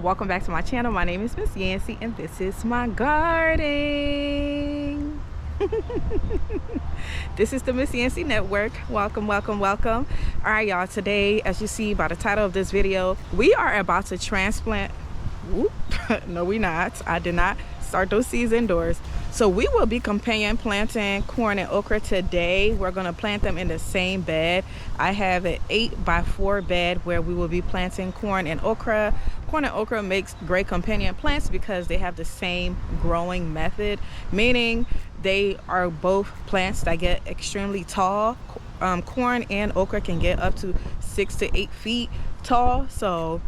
welcome back to my channel. My name is Miss Yancy and this is my garden. This is the Miss Yancy Network. Welcome. All right, y'all, today, as you see by the title of this video, we are about to transplant. Whoop. No, we not. I did not start those seeds indoors. So we will be companion planting corn and okra today. We're going to plant them in the same bed. I have an 8x4 bed where we will be planting corn and okra. Corn and okra makes great companion plants because they have the same growing method, meaning they are both plants that get extremely tall. Corn and okra can get up to 6 to 8 feet tall, so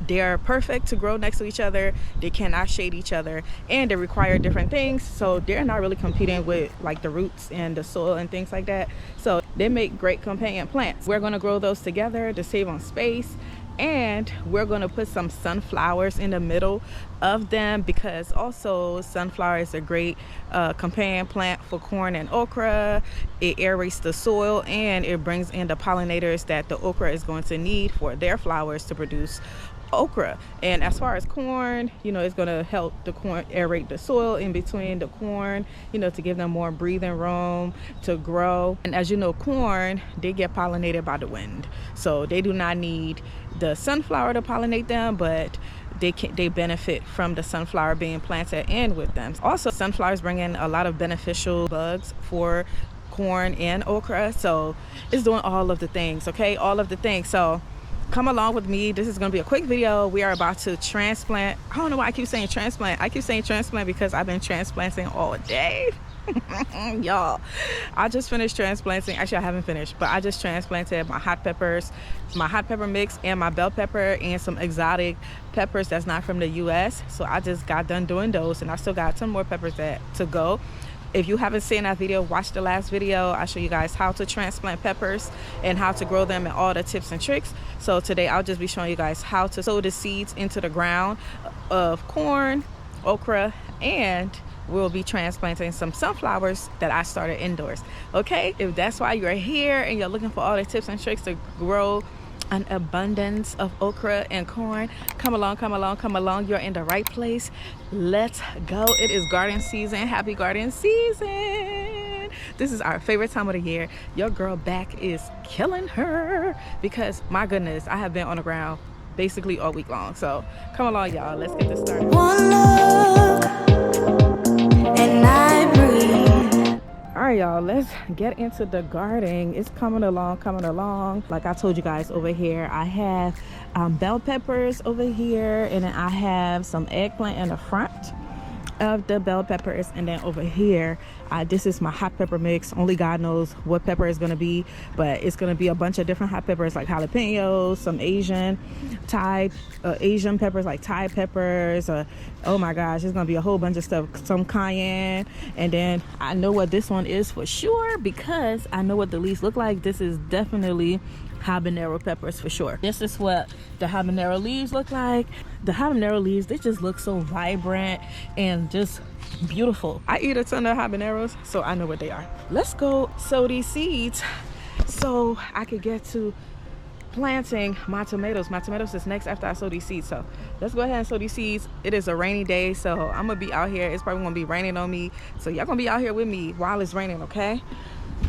they're perfect to grow next to each other. They cannot shade each other, and they require different things, so they're not really competing with like the roots and the soil and things like that. So they make great companion plants. We're going to grow those together to save on space, and we're going to put some sunflowers in the middle of them because also sunflower is a great companion plant for corn and okra. It aerates the soil and it brings in the pollinators that the okra is going to need for their flowers to produce okra. And as far as corn, it's going to help the corn aerate the soil in between the corn, to give them more breathing room to grow. And as you know, corn, they get pollinated by the wind, so they do not need the sunflower to pollinate them, but they benefit from the sunflower being planted in with them. Also, sunflowers bring in a lot of beneficial bugs for corn and okra, so it's doing all of the things, okay, all of the things. So come along with me. This is going to be a quick video. We are about to transplant. I don't know why I keep saying transplant. I keep saying transplant because I've been transplanting all day. Y'all, I just finished transplanting. Actually, I haven't finished, but I just transplanted my hot peppers, my hot pepper mix, and my bell pepper, and some exotic peppers that's not from the US. So I just got done doing those, and I still got 10 more peppers to go. If you haven't seen that video, watch the last video. I show you guys how to transplant peppers and how to grow them and all the tips and tricks. So today I'll just be showing you guys how to sow the seeds into the ground of corn, okra, and we'll be transplanting some sunflowers that I started indoors. Okay, if that's why you're here and you're looking for all the tips and tricks to grow an abundance of okra and corn, come along. You're in the right place. Let's go. It is garden season. Happy garden season. This is our favorite time of the year. Your girl back is killing her because, my goodness, I have been on the ground basically all week long. So come along, y'all. Let's get this started. One look and I breathe. All right, y'all, let's get into the garden. It's coming along. Like I told you guys, over here I have bell peppers over here, and then I have some eggplant in the front of the bell peppers, and then over here this is my hot pepper mix. Only God knows what pepper is going to be, but it's going to be a bunch of different hot peppers like jalapenos, some Asian peppers like Thai peppers, oh my gosh, there's going to be a whole bunch of stuff, some cayenne. And then I know what this one is for sure because I know what the leaves look like. This is definitely habanero peppers for sure. This is what the habanero leaves look like. The habanero leaves, they just look so vibrant and just beautiful. I eat a ton of habaneros, so I know what they are. Let's go sow these seeds so I could get to planting my tomatoes. My tomatoes is next after I sow these seeds. So let's go ahead and sow these seeds. It is a rainy day, so I'm gonna be out here. It's probably gonna be raining on me, so y'all gonna be out here with me while it's raining, okay?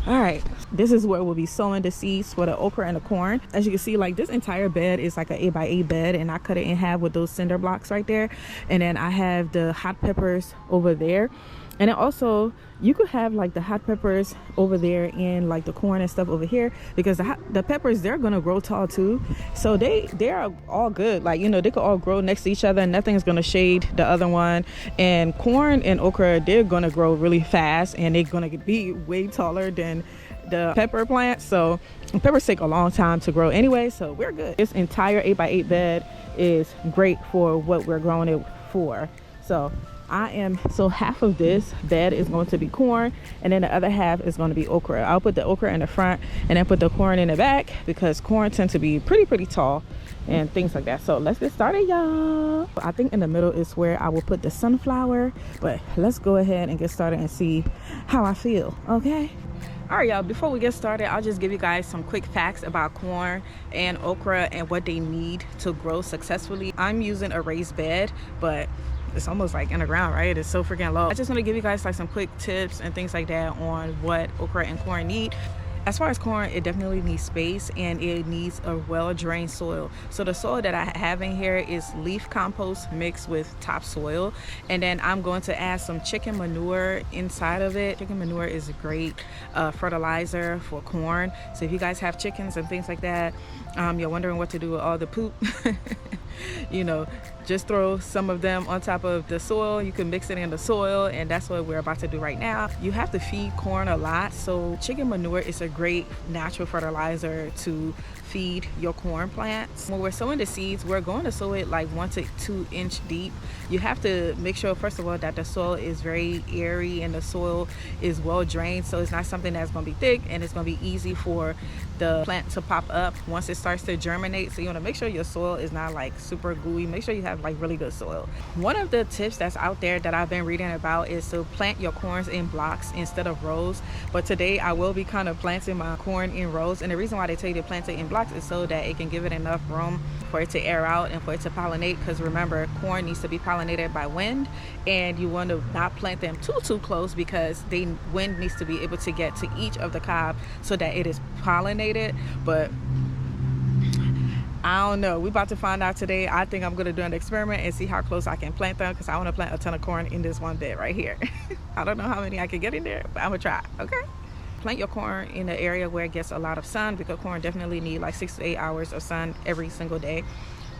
All right, this is where we'll be sowing the seeds for the okra and the corn. As you can see, like, this entire bed is like an 8x8 bed, and I cut it in half with those cinder blocks right there. And then I have the hot peppers over there, and then also you could have like the hot peppers over there and like the corn and stuff over here, because the peppers, they're gonna grow tall too, so they are all good. Like, they could all grow next to each other and nothing's gonna shade the other one. And corn and okra, they're gonna grow really fast and they're gonna be way taller than the pepper plants. So peppers take a long time to grow anyway, so we're good. This entire 8x8 bed is great for what we're growing it for. So half of this bed is going to be corn, and then the other half is going to be okra. I'll put the okra in the front and then put the corn in the back because corn tends to be pretty tall and things like that. So let's get started, y'all. I think in the middle is where I will put the sunflower, but let's go ahead and get started and see how I feel. Okay, All right, y'all, before we get started, I'll just give you guys some quick facts about corn and okra and what they need to grow successfully. I'm using a raised bed, but it's almost like in the ground, right? It's so freaking low. I just want to give you guys like some quick tips and things like that on what okra and corn need. As far as corn, it definitely needs space and it needs a well-drained soil. So the soil that I have in here is leaf compost mixed with topsoil, and then I'm going to add some chicken manure inside of it. Chicken manure is a great fertilizer for corn. So if you guys have chickens and things like that, you're wondering what to do with all the poop, you know, just throw some of them on top of the soil. You can mix it in the soil, and that's what we're about to do right now. You have to feed corn a lot, so chicken manure is a great natural fertilizer to feed your corn plants. When we're sowing the seeds, we're going to sow it like 1 to 2 inch deep. You have to make sure, first of all, that the soil is very airy and the soil is well drained, so it's not something that's going to be thick, and it's going to be easy for the plant to pop up once it starts to germinate. So you want to make sure your soil is not like super gooey. Make sure you have like really good soil. One of the tips that's out there that I've been reading about is to plant your corns in blocks instead of rows. But today I will be kind of planting my corn in rows, and the reason why they tell you to plant it in blocks is so that it can give it enough room for it to air out and for it to pollinate, because remember, corn needs to be pollinated by wind, and you want to not plant them too close because the wind needs to be able to get to each of the cob so that it is pollinated. But I don't know, we're about to find out today. I think I'm going to do an experiment and see how close I can plant them, because I want to plant a ton of corn in this one bed right here. I don't know how many I can get in there, but I'm gonna try. Okay, plant your corn in an area where it gets a lot of sun, because corn definitely need like 6 to 8 hours of sun every single day.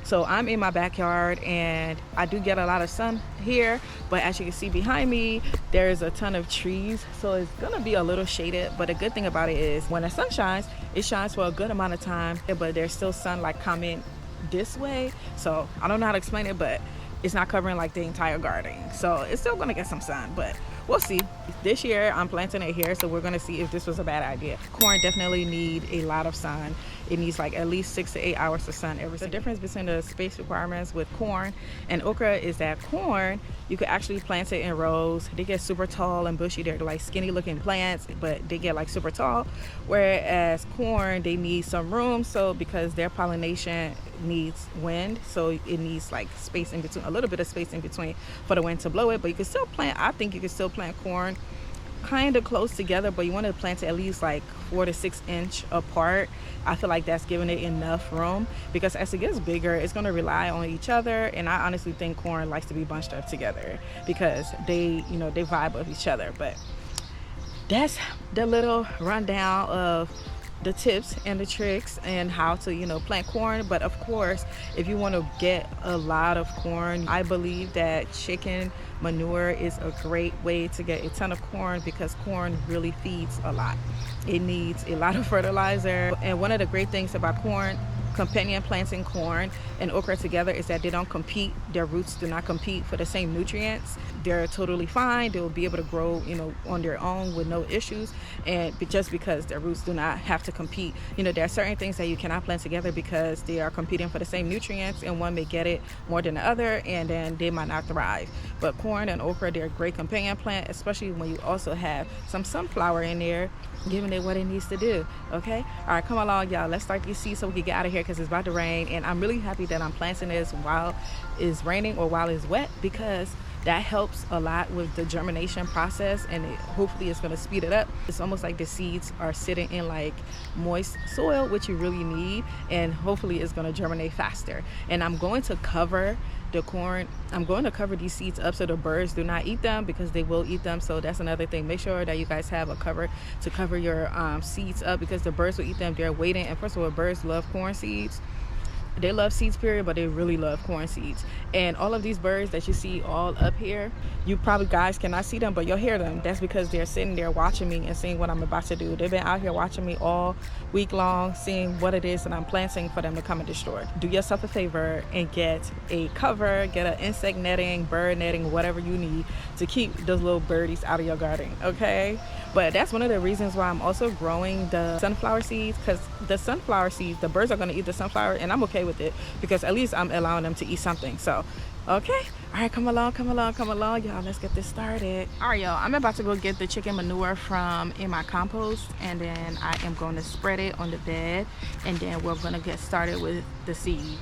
So I'm in my backyard and I do get a lot of sun here, but as you can see behind me, there's a ton of trees, so it's gonna be a little shaded. But the good thing about it is when the sun shines, it shines for a good amount of time, but there's still sunlight coming this way. So I don't know how to explain it, but it's not covering like the entire garden, so it's still gonna get some sun, but we'll see. This year I'm planting it here, so we're gonna see if this was a bad idea. Corn definitely need a lot of sun. It needs like at least 6 to 8 hours of sun every. The difference between the space requirements with corn and okra is that corn, you could actually plant it in rows. They get super tall and bushy. They're like skinny looking plants, but they get like super tall. Whereas corn, they need some room, so because their pollination needs wind, so it needs like space in between, a little bit of space in between for the wind to blow it. But you can still plant, I think you can still plant corn kind of close together, but you want to plant it at least like 4 to 6 inch apart. I feel like that's giving it enough room, because as it gets bigger, it's going to rely on each other. And I honestly think corn likes to be bunched up together because they, you know, they vibe with each other. But that's the little rundown of the tips and the tricks and how to, you know, plant corn. But of course, if you want to get a lot of corn, I believe that chicken manure is a great way to get a ton of corn, because corn really feeds a lot. It needs a lot of fertilizer. And one of the great things about corn, companion planting corn and okra together, is that they don't compete. Their roots do not compete for the same nutrients. They're totally fine. They will be able to grow, you know, on their own with no issues, and just because their roots do not have to compete. You know, there are certain things that you cannot plant together because they are competing for the same nutrients, and one may get it more than the other, and then they might not thrive. But corn and okra, they're a great companion plant, especially when you also have some sunflower in there, giving it what it needs to do. Okay, all right, come along, y'all, let's start these seeds so we can get out of here, because it's about to rain. And I'm really happy that I'm planting this while it's raining or while it's wet, because that helps a lot with the germination process, and hopefully it's going to speed it up. It's almost like the seeds are sitting in like moist soil, which you really need, and hopefully it's going to germinate faster. And I'm going to cover the corn, I'm going to cover these seeds up so the birds do not eat them, because they will eat them. So that's another thing. Make sure that you guys have a cover to cover your seeds up, because the birds will eat them. They're waiting. And first of all, birds love corn seeds. They love seeds, period, but they really love corn seeds. And all of these birds that you see all up here, you probably guys cannot see them, but you'll hear them. That's because they're sitting there watching me and seeing what I'm about to do. They've been out here watching me all week long, seeing what it is that I'm planting for them to come and destroy. Do yourself a favor and get a cover, get an insect netting, bird netting, whatever you need to keep those little birdies out of your garden, okay? But that's one of the reasons why I'm also growing the sunflower seeds, because the sunflower seeds, the birds are going to eat the sunflower, and I'm okay with with it, because at least I'm allowing them to eat something. So okay, all right, come along, y'all, let's get this started. All right, y'all, I'm about to go get the chicken manure from in my compost, and then I am going to spread it on the bed, and then we're going to get started with the seeds.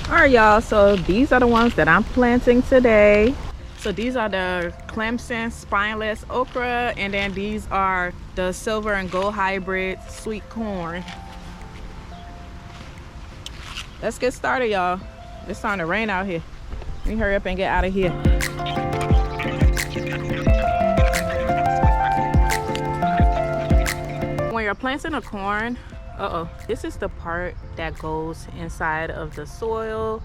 All right, y'all, so these are the ones that I'm planting today. So these are the Clemson spineless okra, and then these are the silver and gold hybrid sweet corn. Let's get started, y'all. It's starting to rain out here. Let me hurry up and get out of here. When you're planting a corn, this is the part that goes inside of the soil.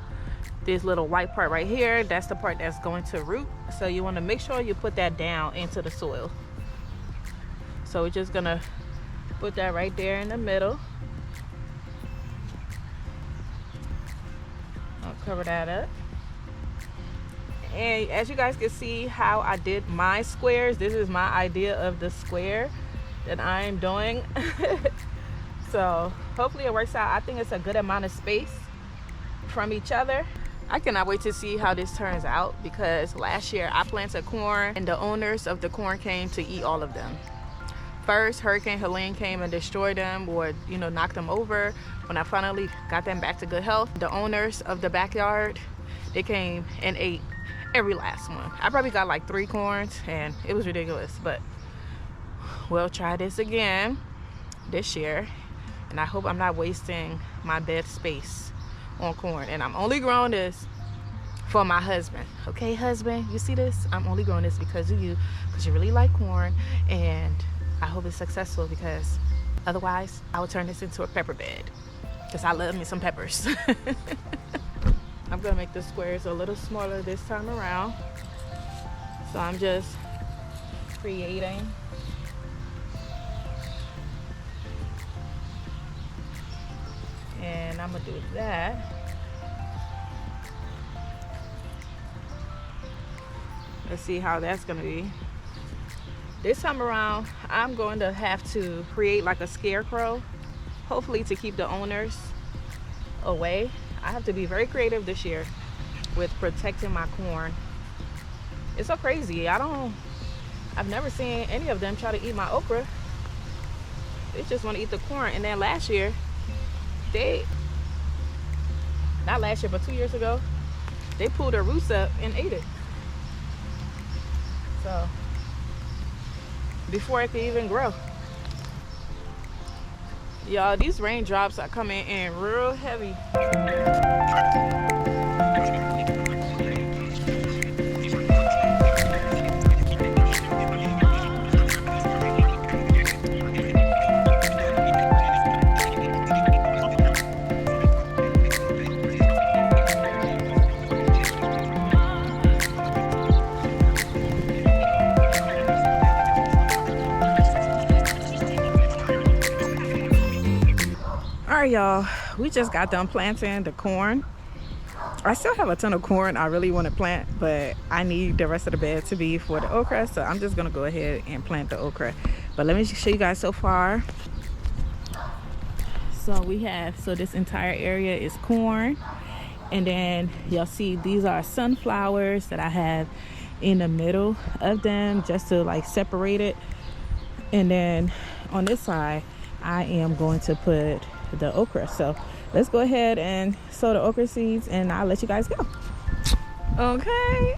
This little white part right here, that's the part that's going to root. So you want to make sure you put that down into the soil. So we're just gonna put that right there in the middle. I'll cover that up. And as you guys can see how I did my squares, this is my idea of the square that I'm doing. So hopefully it works out. I think it's a good amount of space from each other. I cannot wait to see how this turns out, because last year I planted corn and the owners of the corn came to eat all of them. First, Hurricane Helene came and destroyed them, or knocked them over. When I finally got them back to good health, the owners of the backyard, they came and ate every last one. I probably got like 3 corns and it was ridiculous, but we'll try this again this year. And I hope I'm not wasting my bed space on corn. And I'm only growing this for my husband. Okay, husband, you see this? I'm only growing this because of you, because you really like corn, and I hope it's successful, because otherwise I will turn this into a pepper bed, because I love me some peppers. I'm gonna make the squares a little smaller this time around. So I'm just creating and I'm gonna do that. Let's see how that's gonna be. This time around, I'm going to have to create like a scarecrow, hopefully to keep the owners away. I have to be very creative this year with protecting my corn. It's so crazy. I've never seen any of them try to eat my okra. They just want to eat the corn. And then last year, not last year, but 2 years ago, they pulled their roots up and ate it. So before it could even grow. Y'all, these raindrops are coming in real heavy. Alright, y'all, we just got done planting the corn. I still have a ton of corn I really want to plant, but I need the rest of the bed to be for the okra, so I'm just gonna go ahead and plant the okra. But let me show you guys so far. So this entire area is corn, and then y'all see these are sunflowers that I have in the middle of them just to like separate it. And then on this side I am going to put the okra. So let's go ahead and sow the okra seeds, and I'll let you guys go. Okay.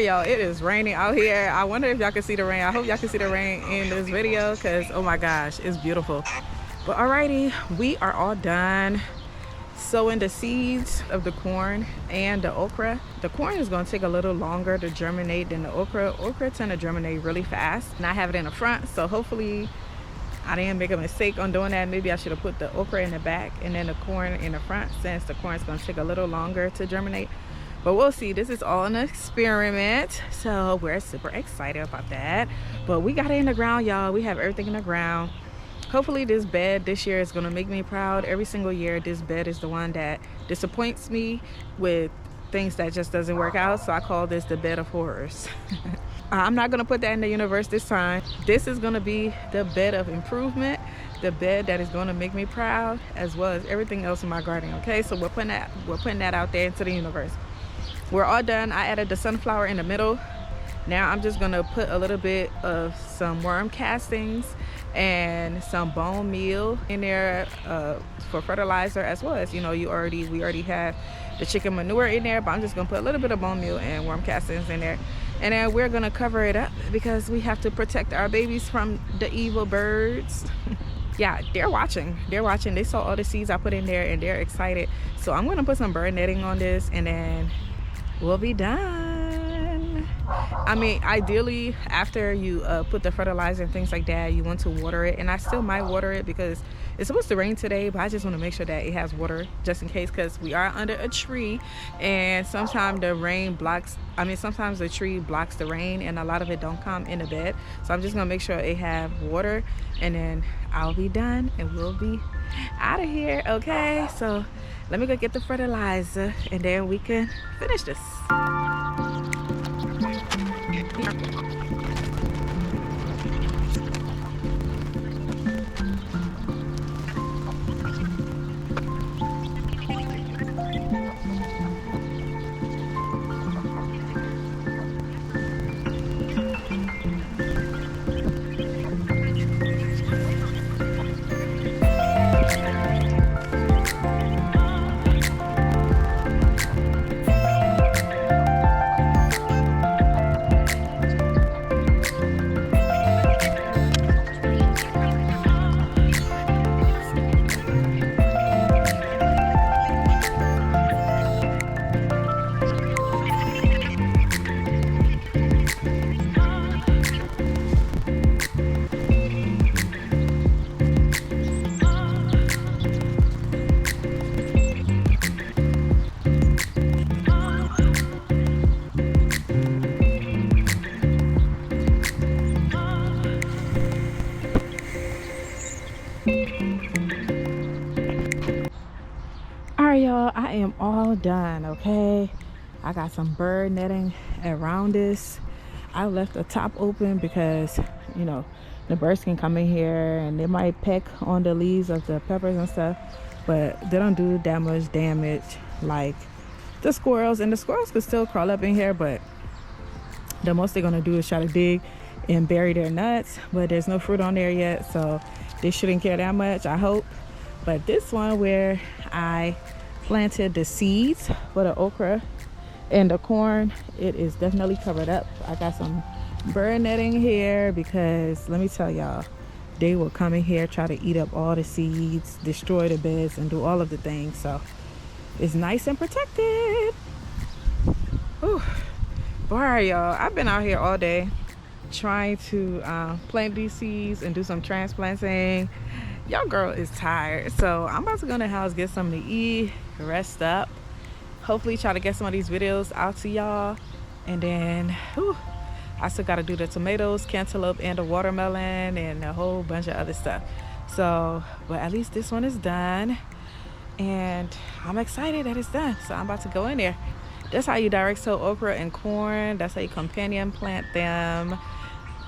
right, y'all, it is raining out here. I wonder if y'all can see the rain. I hope y'all can see the rain in this video, because oh my gosh, it's beautiful. But alrighty, we are all done sowing the seeds of the corn and the okra. The corn is going to take a little longer to germinate than the okra. Okra tend to germinate really fast, and I have it in the front, so hopefully I didn't make a mistake on doing that. Maybe I should have put the okra in the back and then the corn in the front, since the corn is going to take a little longer to germinate. But we'll see. This is all an experiment, so we're super excited about that. But we got it in the ground, y'all. We have everything in the ground. Hopefully this bed this year is going to make me proud. Every single year this bed is the one that disappoints me with things that just doesn't work out, so I call this the bed of horrors. I'm not going to put that in the universe this time. This is going to be the bed of improvement, the bed that is going to make me proud, as well as everything else in my garden. Okay, so we're putting that out there into the universe. We're all done. I added the sunflower in the middle. Now I'm just going to put a little bit of some worm castings and some bone meal in there for fertilizer, as well as, you know, we already have the chicken manure in there, but I'm just gonna put a little bit of bone meal and worm castings in there, and then we're gonna cover it up because we have to protect our babies from the evil birds. Yeah, they're watching. They saw all the seeds I put in there and they're excited. So I'm gonna put some bird netting on this, and then we'll be done. I mean, ideally after you put the fertilizer and things like that, you want to water it, and I still might water it because it's supposed to rain today, but I just want to make sure that it has water just in case, because we are under a tree and sometimes sometimes the tree blocks the rain and a lot of it don't come in the bed. So I'm just gonna make sure it have water, and then I'll be done and we'll be out of here. Okay, so let me go get the fertilizer and then we can finish this. Alright, y'all, I am all done. Okay, I got some bird netting around this. I left the top open because, you know, the birds can come in here and they might peck on the leaves of the peppers and stuff, but they don't do that much damage like the squirrels. And the squirrels could still crawl up in here, but the most they're gonna do is try to dig and bury their nuts, but there's no fruit on there yet, so they shouldn't care that much, I hope. But this one where I planted the seeds for the okra and the corn, it is definitely covered up. I got some bird netting here because let me tell y'all, they will come in here, try to eat up all the seeds, destroy the beds, and do all of the things. So it's nice and protected. Whew. All right, y'all, I've been out here all day trying to plant these seeds and do some transplanting. Y'all girl is tired, so I'm about to go in the house, get something to eat, rest up, hopefully try to get some of these videos out to y'all. And then whew, I still got to do the tomatoes, cantaloupe, and the watermelon, and a whole bunch of other stuff. So, but at least this one is done, and I'm excited that it's done. So I'm about to go in there. That's how you direct sow okra and corn. That's how you companion plant them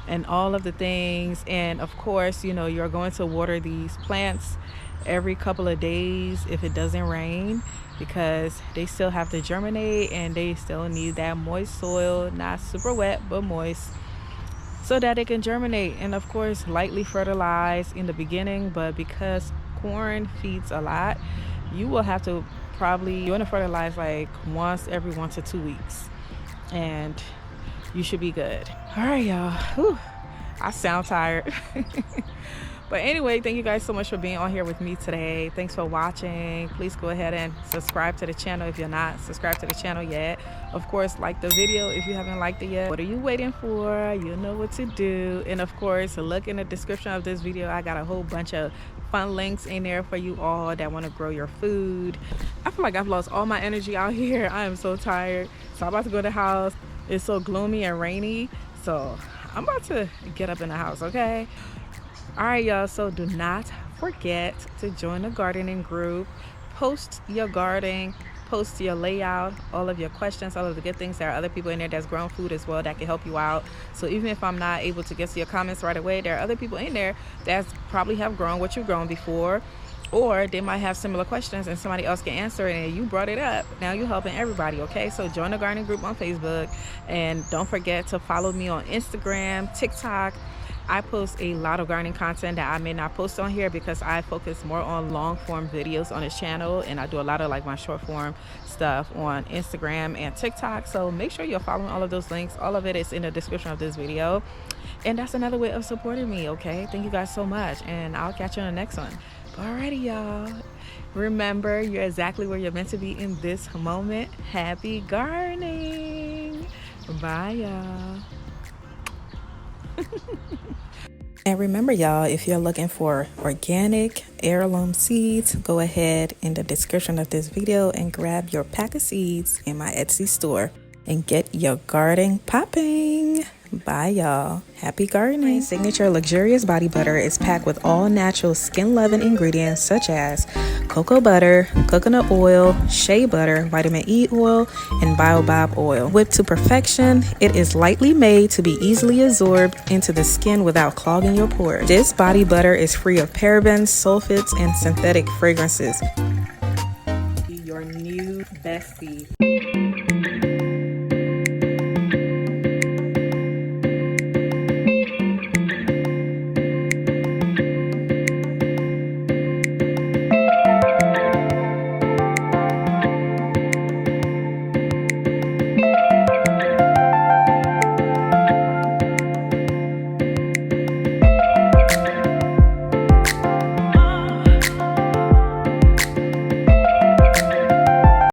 and all of the things. And of course, you know, you're going to water these plants every couple of days if it doesn't rain, because they still have to germinate and they still need that moist soil, not super wet but moist, so that it can germinate. And of course, lightly fertilize in the beginning, but because corn feeds a lot, you will have to you want to fertilize like once every 1 to 2 weeks. And you should be good. All right, y'all. Whew. I sound tired. But anyway, thank you guys so much for being on here with me today. Thanks for watching. Please go ahead and subscribe to the channel if you're not subscribed to the channel yet. Of course, like the video if you haven't liked it yet. What are you waiting for? You know what to do. And of course, look in the description of this video. I got a whole bunch of fun links in there for you all that want to grow your food. I feel like I've lost all my energy out here. I am so tired. So I'm about to go to the house. It's so gloomy and rainy. So I'm about to get up in the house, okay? All right, y'all, so do not forget to join the gardening group. Post your garden, post your layout, all of your questions, all of the good things. There are other people in there that's grown food as well that can help you out. So even if I'm not able to get to your comments right away, there are other people in there that probably have grown what you've grown before, or they might have similar questions and somebody else can answer it and you brought it up. Now you're helping everybody, okay? So join the gardening group on Facebook, and don't forget to follow me on Instagram, TikTok. I post a lot of gardening content that I may not post on here because I focus more on long form videos on this channel, and I do a lot of like my short form stuff on Instagram and TikTok. So make sure you're following all of those links. All of it is in the description of this video, and that's another way of supporting me, okay? Thank you guys so much, and I'll catch you on the next one. Alrighty, y'all, remember, you're exactly where you're meant to be in this moment. Happy gardening. Bye, y'all. And remember, y'all, if you're looking for organic heirloom seeds, go ahead in the description of this video and grab your pack of seeds in my Etsy store and get your garden popping. Bye, y'all. Happy gardening. My signature luxurious body butter is packed with all natural skin loving ingredients such as cocoa butter, coconut oil, shea butter, vitamin E oil, and baobab oil. Whipped to perfection, it is lightly made to be easily absorbed into the skin without clogging your pores. This body butter is free of parabens, sulfates, and synthetic fragrances. Your new bestie.